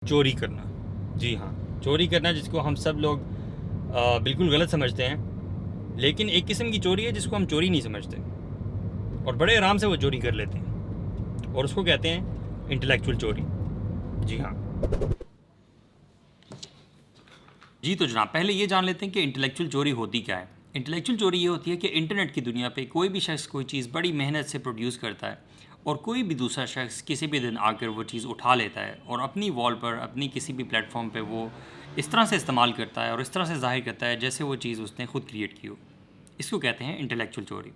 چوری کرنا، جی ہاں، چوری کرنا جس کو ہم سب لوگ بالکل غلط سمجھتے ہیں، لیکن ایک قسم کی چوری ہے جس کو ہم چوری نہیں سمجھتے اور بڑے آرام سے وہ چوری کر لیتے ہیں، اور اس کو کہتے ہیں انٹلیکچوئل چوری. جی ہاں جی تو جناب، پہلے یہ جان لیتے ہیں کہ انٹلیکچوئل چوری ہوتی کیا ہے. انٹلیکچوئل چوری یہ ہوتی ہے کہ انٹرنیٹ کی دنیا پہ کوئی بھی شخص کوئی چیز بڑی محنت سے پروڈیوس کرتا ہے اور کوئی بھی دوسرا شخص کسی بھی دن آ کر وہ چیز اٹھا لیتا ہے اور اپنی وال پر، اپنی کسی بھی پلیٹ فارم پہ وہ اس طرح سے استعمال کرتا ہے اور اس طرح سے ظاہر کرتا ہے جیسے وہ چیز اس نے خود کریٹ کی ہو. اس کو کہتے ہیں انٹلیکچوئل چوری.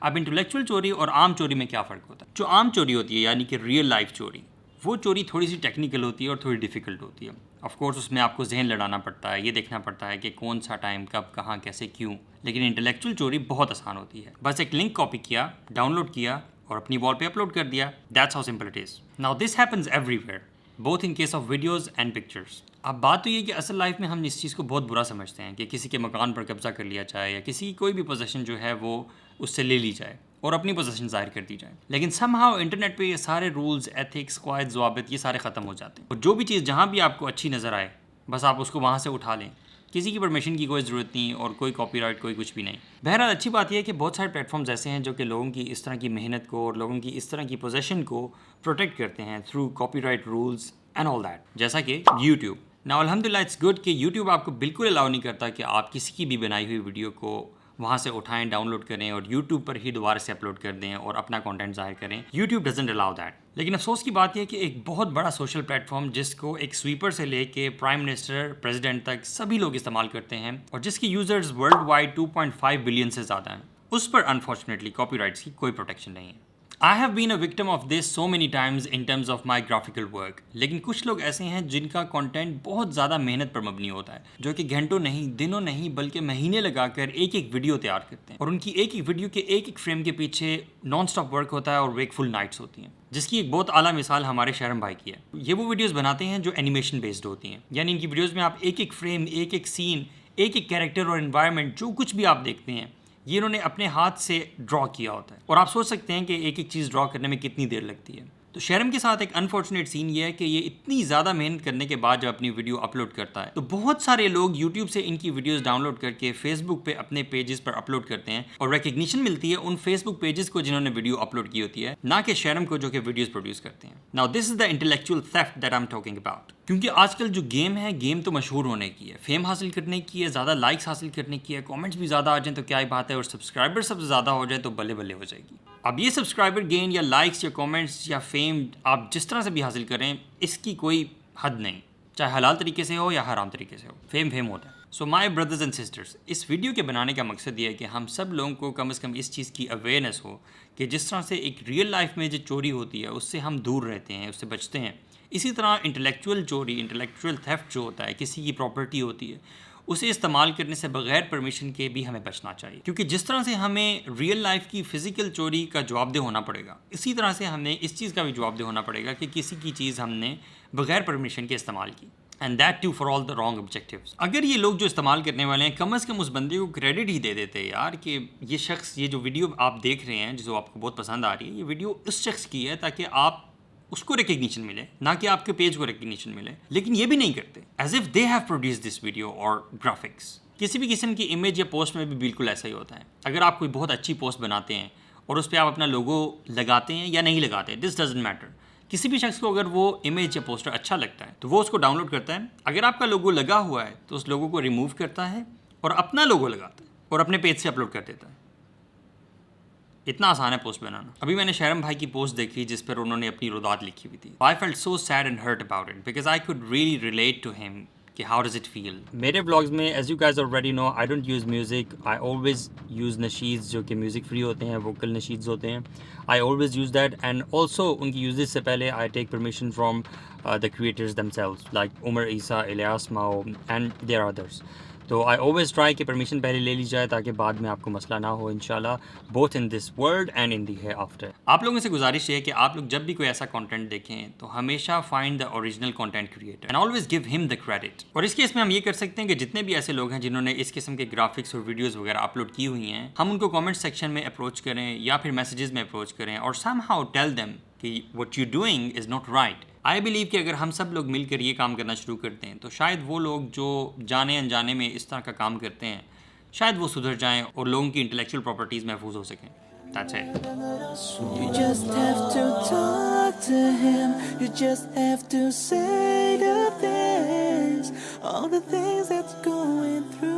اب انٹلیکچوئل چوری اور عام چوری میں کیا فرق ہوتا ہے؟ جو عام چوری ہوتی ہے یعنی کہ ریئل لائف چوری، وہ چوری تھوڑی سی ٹیکنیکل ہوتی ہے اور تھوڑی ڈیفیکلٹ ہوتی ہے. آف کورس اس میں آپ کو ذہن لڑانا پڑتا ہے، یہ دیکھنا پڑتا ہے کہ کون سا ٹائم کب کہاں کیسے کیوں. لیکن انٹلیکچوئل چوری بہت آسان ہوتی ہے، بس ایک لنک کاپی کیا، ڈاؤن لوڈ کیا اور اپنی وال پہ اپلوڈ کر دیا. That's how simple it is. Now this happens every where, both in case of videos and pictures. اب بات تو یہ کہ اصل لائف میں ہم اس چیز کو بہت برا سمجھتے ہیں کہ کسی کے مکان پر قبضہ کر لیا جائے یا کسی کوئی بھی پوزیشن جو ہے وہ اس سے لے لی جائے اور اپنی پوزیشن ظاہر کر دی جائے. لیکن سم ہاؤ انٹرنیٹ پہ یہ سارے رولز، ایتھکس، قواعد، ضوابط یہ سارے ختم ہو جاتے ہیں اور جو بھی چیز جہاں بھی آپ کو اچھی نظر آئے بس آپ اس کو وہاں سے اٹھا لیں. کسی کی پرمیشن کی کوئی ضرورت نہیں اور کوئی کاپی رائٹ، کوئی کچھ بھی نہیں. بہرحال اچھی بات یہ ہے کہ بہت سارے پلیٹ فارمز ایسے ہیں جو کہ لوگوں کی اس طرح کی محنت کو اور لوگوں کی اس طرح کی پوزیشن کو پروٹیکٹ کرتے ہیں through copyright rules and all that. جیسا کہ یوٹیوب. نا الحمدللہ اٹس گڈ کہ یوٹیوب آپ کو بالکل الاؤ نہیں کرتا کہ آپ کسی کی بھی بنائی ہوئی ویڈیو کو وہاں سے اٹھائیں، ڈاؤن لوڈ کریں اور یوٹیوب پر ہی دوبارہ سے اپلوڈ کر دیں اور اپنا کانٹینٹ ظاہر کریں. YouTube doesn't allow that. لیکن افسوس کی بات یہ ہے کہ ایک بہت بڑا سوشل پلیٹ فارم جس کو ایک سویپر سے لے کے پرائم منسٹر، پریزیڈنٹ تک سبھی لوگ استعمال کرتے ہیں اور جس کی یوزرز ورلڈ وائڈ 2.5 بلین سے زیادہ ہیں، اس پر انفارچونیٹلی کاپی رائٹس کی کوئی پروٹیکشن نہیں ہے. I have been a victim of this so many times in terms of my graphical work. لیکن کچھ لوگ ایسے ہیں جن کا کنٹینٹ بہت زیادہ محنت پر مبنی ہوتا ہے، جو کہ گھنٹوں نہیں، دنوں نہیں بلکہ مہینے لگا کر ایک ایک ویڈیو تیار کرتے ہیں اور ان کی ایک ایک ویڈیو کے ایک ایک فریم کے پیچھے نان سٹاپ ورک ہوتا ہے اور ویکفل نائٹس ہوتی ہیں. جس کی ایک بہت اعلیٰ مثال ہمارے شہرم بھائی کی ہے. یہ وہ ویڈیوز بناتے ہیں جو اینیمیشن بیسڈ ہوتی ہیں، یعنی ان کی ویڈیوز میں آپ ایک ایک فریم، ایک ایک سین، ایک ایک کیریکٹر اور انوائرمنٹ جو کچھ بھی آپ دیکھتے ہیں یہ انہوں نے اپنے ہاتھ سے ڈرا کیا ہوتا ہے. اور آپ سوچ سکتے ہیں کہ ایک ایک چیز ڈرا کرنے میں کتنی دیر لگتی ہے. تو شہرم کے ساتھ ایک انفارچونیٹ سین یہ ہے کہ یہ اتنی زیادہ محنت کرنے کے بعد جب اپنی ویڈیو اپلوڈ کرتا ہے تو بہت سارے لوگ یوٹیوب سے ان کی ویڈیوز ڈاؤن لوڈ کر کے فیس بک پہ اپنے پیجز پر اپلوڈ کرتے ہیں اور ریکگنیشن ملتی ہے ان فیس بک پیجز کو جنہوں نے ویڈیو اپلوڈ کی ہوتی ہے، نہ کہ شہرم کو جو کہ ویڈیوز پروڈیوس کرتے ہیں. Now this is the intellectual theft that I am talking about. کیونکہ آج کل جو گیم ہے، گیم تو مشہور ہونے کی ہے، فیم حاصل کرنے کی ہے، زیادہ لائکس حاصل کرنے کی ہے، کامنٹس بھی زیادہ آ جائیں تو کیا ہی بات ہے، اور سبسکرائبر سب سے زیادہ ہو جائے تو بلے بلے ہو جائے گی. اب یہ سبسکرائبر گین یا لائکس یا کامنٹس یا فیم آپ جس طرح سے بھی حاصل کریں، اس کی کوئی حد نہیں، چاہے حلال طریقے سے ہو یا حرام طریقے سے ہو، فیم ہوتا ہے. So my brothers and sisters, اس ویڈیو کے بنانے کا مقصد یہ ہے کہ ہم سب لوگوں کو کم از کم اس چیز کی اویئرنیس ہو کہ جس طرح سے ایک ریئل لائف میں جو چوری ہوتی ہے اس سے ہم دور رہتے ہیں، اس سے بچتے ہیں، اسی طرح انٹلیکچوئل چوری، انٹلیکچوئل تھیفٹ جو ہوتا ہے، کسی کی پراپرٹی ہوتی ہے، اسے استعمال کرنے سے بغیر پرمیشن کے بھی ہمیں بچنا چاہیے. کیونکہ جس طرح سے ہمیں ریئل لائف کی فزیکل چوری کا جواب دہ ہونا پڑے گا، اسی طرح سے ہمیں اس چیز کا بھی جواب دہ ہونا پڑے گا کہ کسی کی چیز ہم نے بغیر پرمیشن کے استعمال کی. And that to for all the wrong objectives. اگر یہ لوگ جو استعمال کرنے والے ہیں کم از کم اس بندے کو کریڈٹ ہی دے دیتے یار کہ یہ شخص، یہ جو ویڈیو آپ دیکھ رہے ہیں جو آپ کو بہت پسند آ رہی ہے، یہ ویڈیو اس شخص کی ہے، تاکہ آپ اس کو ریکگنیشن ملے، نہ کہ آپ کے پیج کو ریکگنیشن ملے. لیکن یہ بھی نہیں کرتے، as if they have produce this video اور گرافکس. کسی بھی قسم کی امیج یا پوسٹ میں بھی بالکل ایسا ہی ہوتا ہے. اگر آپ کوئی بہت اچھی پوسٹ بناتے ہیں اور اس پہ آپ اپنا لوگو لگاتے ہیں یا نہیں لگاتے، دس ڈزنٹ میٹر. کسی بھی شخص کو اگر وہ امیج یا پوسٹر اچھا لگتا ہے تو وہ اس کو ڈاؤن لوڈ کرتا ہے. اگر آپ کا لوگو لگا ہوا ہے تو اس لوگو کو ریموو کرتا ہے اور اپنا لوگو لگاتا ہے اور اپنے پیج سے اپلوڈ کر دیتا ہے. اتنا آسان ہے پوسٹ بنانا. ابھی میں نے شہرم بھائی کی پوسٹ دیکھی جس پر انہوں نے اپنی رودات لکھی ہوئی تھی. I felt so sad and hurt about it because I could really relate to him کہ how does it feel. میرے vlogs میں as you guys already know I don't use music. I always use نشیدز جو کہ music free ہوتے ہیں، vocal نشیدز ہوتے ہیں. I always use that and also ان کی یوزز سے پہلے I take permission from the creators themselves like Umar Isa, Ilyas Mao and there are others. تو آئی آلویز ٹرائی کہ پرمیشن پہلے لے لی جائے تاکہ بعد میں آپ کو مسئلہ نہ ہو انشاءاللہ، both in this world and in the hereafter. آپ لوگوں سے گزارش ہے کہ آپ لوگ جب بھی کوئی ایسا کانٹینٹ دیکھیں تو ہمیشہ find the original content creator and always give ہم دا کریڈٹ. اور اس کیس میں ہم یہ کر سکتے ہیں کہ جتنے بھی ایسے لوگ ہیں جنہوں نے اس قسم کے گرافکس اور ویڈیوز وغیرہ اپلوڈ کی ہوئی ہیں، ہم ان کو کامنٹ سیکشن میں اپروچ کریں یا پھر میسیجز میں اپروچ کریں اور سم ہاؤ ٹیل دیم کہ what you're doing is not right. I believe کہ اگر ہم سب لوگ مل کر یہ کام کرنا شروع کرتے ہیں تو شاید وہ لوگ جو جانے انجانے میں اس طرح کا کام کرتے ہیں شاید وہ سدھر جائیں اور لوگوں کی انٹلیکچوئل پراپرٹیز محفوظ ہو سکیں. That's it. You just have to talk to him. You just have to say the things, all the things that's going through